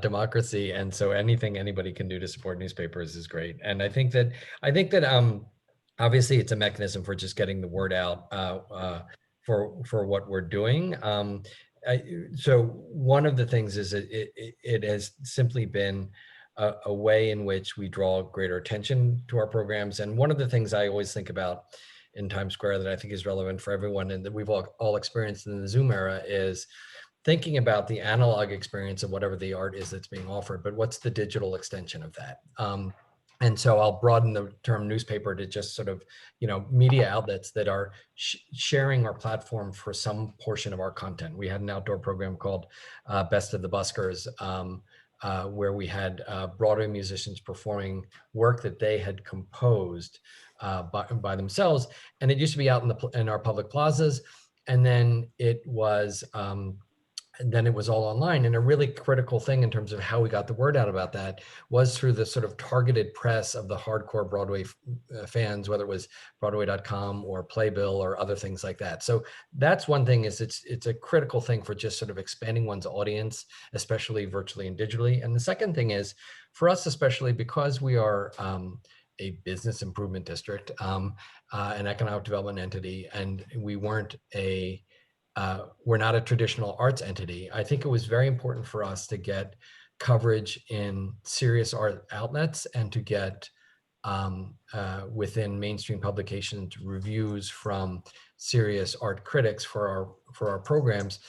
democracy, and so anything anybody can do to support newspapers is great. And I think that obviously it's a mechanism for just getting the word out for what we're doing. So one of the things is it has simply been a way in which we draw greater attention to our programs. And one of the things I always think about in Times Square that I think is relevant for everyone and that we've all experienced in the Zoom era is thinking about the analog experience of whatever the art is that's being offered, but what's the digital extension of that? And so I'll broaden the term newspaper to just sort of, media outlets that are sharing our platform for some portion of our content. We had an outdoor program called Best of the Buskers, where we had Broadway musicians performing work that they had composed by themselves. And it used to be out in our public plazas. And then it was and then it was all online. And a really critical thing in terms of how we got the word out about that was through the sort of targeted press of the hardcore Broadway fans, whether it was Broadway.com or Playbill or other things like that. So that's one thing, is it's a critical thing for just sort of expanding one's audience, especially virtually and digitally. And the second thing is, for us, especially because we are a business improvement district, an economic development entity, and we're not a traditional arts entity. I think it was very important for us to get coverage in serious art outlets and to get within mainstream publications reviews from serious art critics for our programs,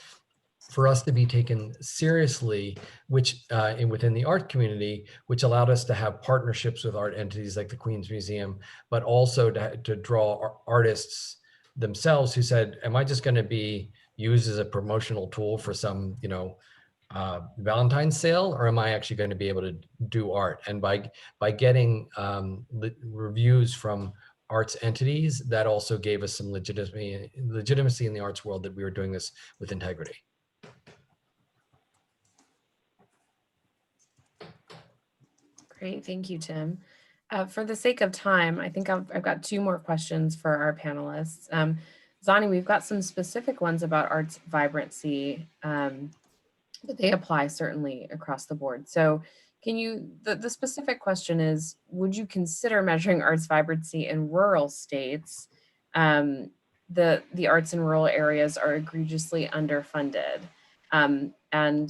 for us to be taken seriously, which within the art community, which allowed us to have partnerships with art entities like the Queen's Museum, but also to draw artists themselves who said, am I just going to be used as a promotional tool for some, Valentine's sale, or am I actually going to be able to do art? And by getting reviews from arts entities, that also gave us some legitimacy in the arts world that we were doing this with integrity. Great, thank you, Tim. For the sake of time, I think I've got two more questions for our panelists. Zany, we've got some specific ones about arts vibrancy, but they apply certainly across the board. So the specific question is, would you consider measuring arts vibrancy in rural states? The arts in rural areas are egregiously underfunded. And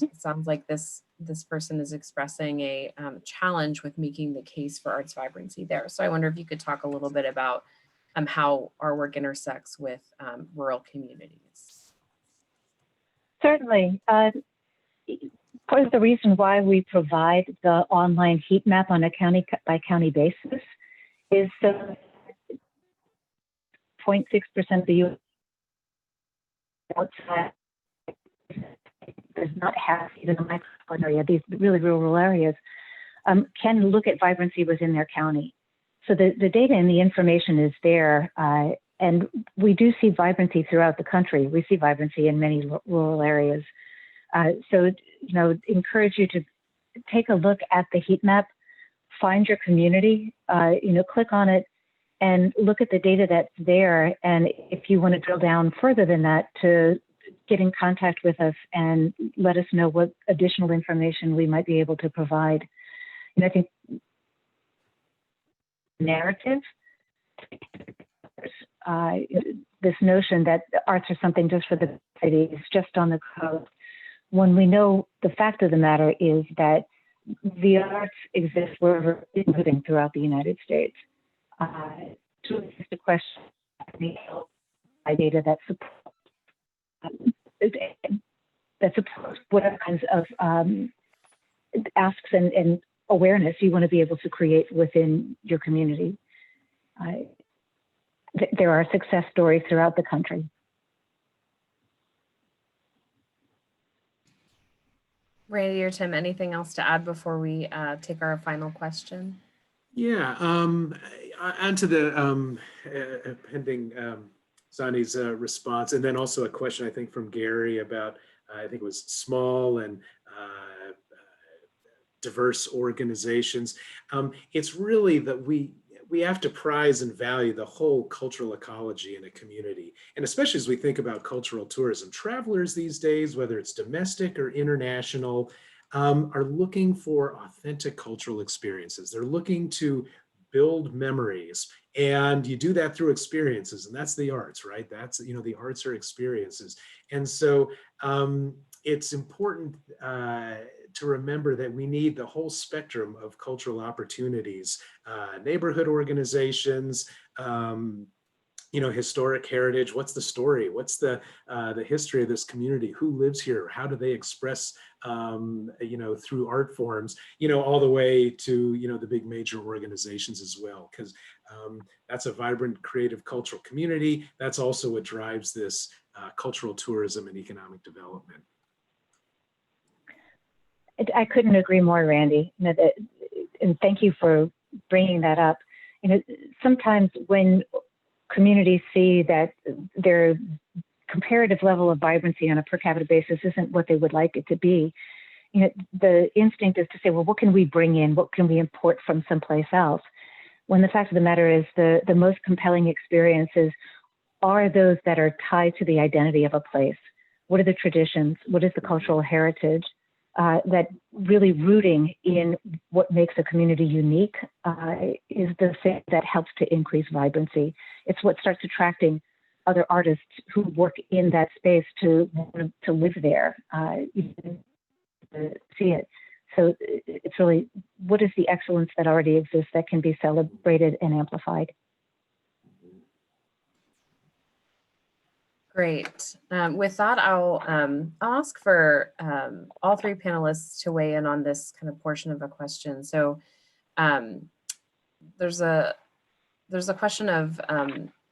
it sounds like this person is expressing a challenge with making the case for arts vibrancy there. So I wonder if you could talk a little bit about how our work intersects with rural communities. Certainly. Part of the reason why we provide the online heat map on a county by county basis is so 0.6% of the U.S. outside does not have even a micropolitan area, these really rural areas, can look at vibrancy within their county. So the data and the information is there, and we do see vibrancy throughout the country. We see vibrancy in many rural areas. So, encourage you to take a look at the heat map, find your community, click on it and look at the data that's there. And if you want to drill down further than that, to get in contact with us and let us know what additional information we might be able to provide. And I think narrative, this notion that the arts are something just for the city is just on the coast, when we know the fact of the matter is that the arts exist wherever it's moving throughout the United States. So it's just a question of data that supports whatever kinds of asks and awareness you want to be able to create within your community. There are success stories throughout the country. Randy or Tim, anything else to add before we take our final question? Yeah, onto the pending Zany's response, and then also a question I think from Gary about, I think it was small and diverse organizations. It's really that we have to prize and value the whole cultural ecology in a community. And especially as we think about cultural tourism, travelers these days, whether it's domestic or international, are looking for authentic cultural experiences. They're looking to build memories, and you do that through experiences, and that's the arts, right? That's, the arts are experiences. And so it's important to remember that we need the whole spectrum of cultural opportunities, neighborhood organizations, historic heritage. What's the story? What's the history of this community? Who lives here? How do they express, through art forms, all the way to, the big major organizations as well, because that's a vibrant, creative, cultural community. That's also what drives this cultural tourism and economic development. I couldn't agree more, Randy. And thank you for bringing that up. Sometimes when communities see that their comparative level of vibrancy on a per capita basis isn't what they would like it to be, the instinct is to say, well, what can we bring in? What can we import from someplace else? When the fact of the matter is the most compelling experiences are those that are tied to the identity of a place. What are the traditions? What is the cultural heritage? That really rooting in what makes a community unique is the thing that helps to increase vibrancy. It's what starts attracting other artists who work in that space to live there, even to see it. So it's really, what is the excellence that already exists that can be celebrated and amplified? Great. With that, I'll ask for all three panelists to weigh in on this kind of portion of a question. So there's a question of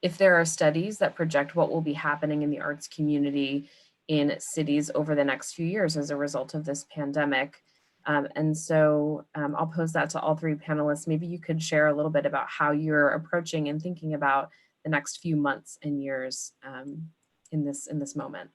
if there are studies that project what will be happening in the arts community in cities over the next few years as a result of this pandemic. And so I'll pose that to all three panelists. Maybe you could share a little bit about how you're approaching and thinking about the next few months and years in this moment.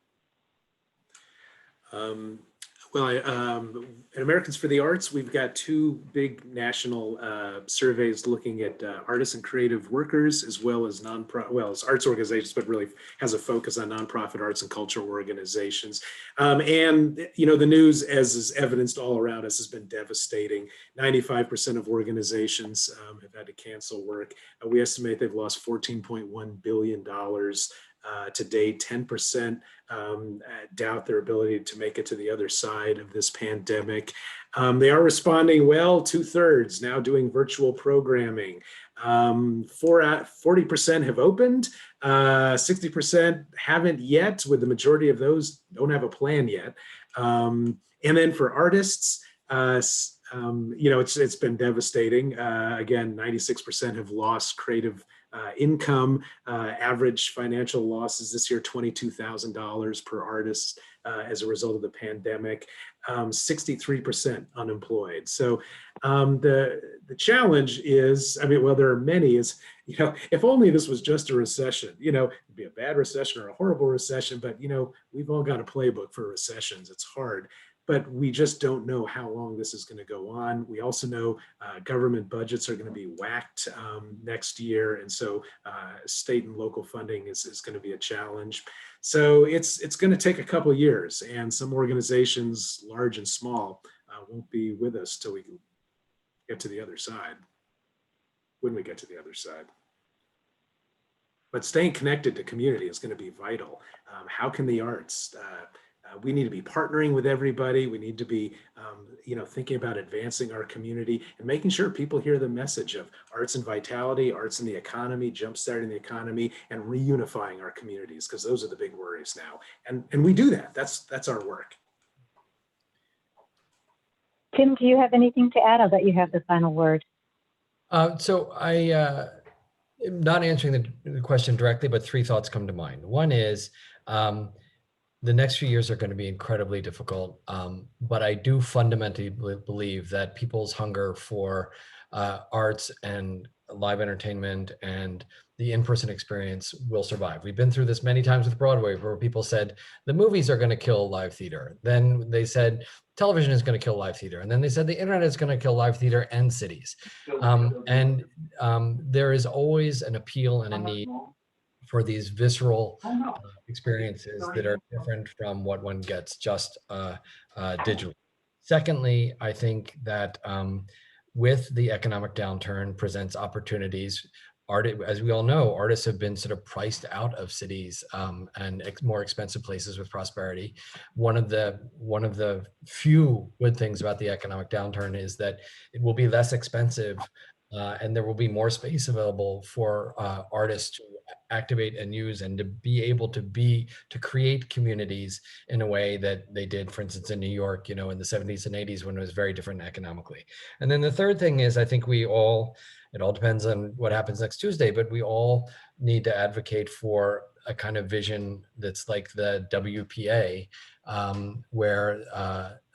At Americans for the Arts, we've got two big national surveys looking at artists and creative workers, as well as as arts organizations, but really has a focus on nonprofit arts and cultural organizations. And the news, as is evidenced all around us, has been devastating. 95% of organizations have had to cancel work. We estimate they've lost $14.1 billion to date. 10% doubt their ability to make it to the other side of this pandemic. They are responding well, 2/3 now doing virtual programming. 40% have opened, 60% haven't yet, with the majority of those don't have a plan yet. And then for artists, it's been devastating. Again, 96% have lost creative income. Average financial losses this year, $22,000 per artist as a result of the pandemic. 63% unemployed. So the challenge is, there are many, is, if only this was just a recession, it'd be a bad recession or a horrible recession, but we've all got a playbook for recessions. It's hard. But we just don't know how long this is going to go on. We also know government budgets are going to be whacked next year. And so state and local funding is going to be a challenge. So it's going to take a couple of years. And some organizations, large and small, won't be with us till we get to the other side, when we get to the other side. But staying connected to community is going to be vital. How can the arts, we need to be partnering with everybody. We need to be, thinking about advancing our community and making sure people hear the message of arts and vitality, arts in the economy, jumpstarting the economy, and reunifying our communities, because those are the big worries now. And we do that. That's our work. Tim, do you have anything to add? I'll let you have the final word. So I am not answering the question directly, but three thoughts come to mind. One is, the next few years are going to be incredibly difficult, but I do fundamentally believe that people's hunger for arts and live entertainment and the in-person experience will survive. We've been through this many times with Broadway, where people said the movies are going to kill live theater. Then they said television is going to kill live theater. And then they said the internet is going to kill live theater and cities. There is always an appeal and a need for these visceral experiences that are different from what one gets just digitally. Secondly, I think that with the economic downturn presents opportunities. As we all know, artists have been sort of priced out of cities and more expensive places with prosperity. One of the few good things about the economic downturn is that it will be less expensive and there will be more space available for artists to activate and use, and to be able to create communities in a way that they did, for instance, in New York, in the 70s and 80s, when it was very different economically. And then the third thing is, I think it all depends on what happens next Tuesday, but we all need to advocate for a kind of vision that's like the WPA, where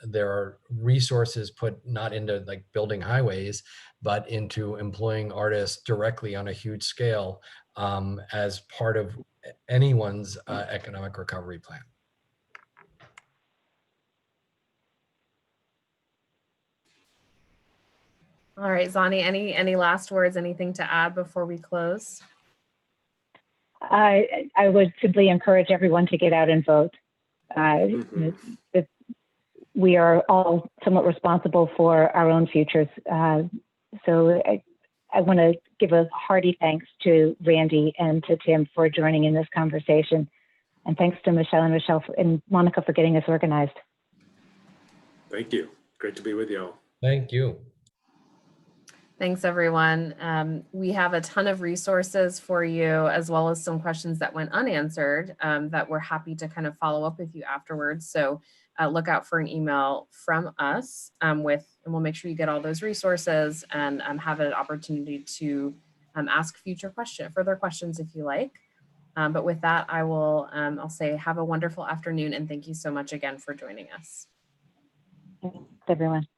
there are resources put not into like building highways, but into employing artists directly on a huge scale as part of anyone's economic recovery plan. All right, Zany, any last words, anything to add before we close? I would simply encourage everyone to get out and vote. We are all somewhat responsible for our own futures. So I want to give a hearty thanks to Randy and to Tim for joining in this conversation. And thanks to Michelle and Monica for getting us organized. Thank you. Great to be with you all. Thank you. Thanks, everyone. We have a ton of resources for you, as well as some questions that went unanswered that we're happy to kind of follow up with you afterwards. So look out for an email from us and we'll make sure you get all those resources and have an opportunity to ask further questions if you like. But with that, I'll say have a wonderful afternoon and thank you so much again for joining us. Thanks, everyone.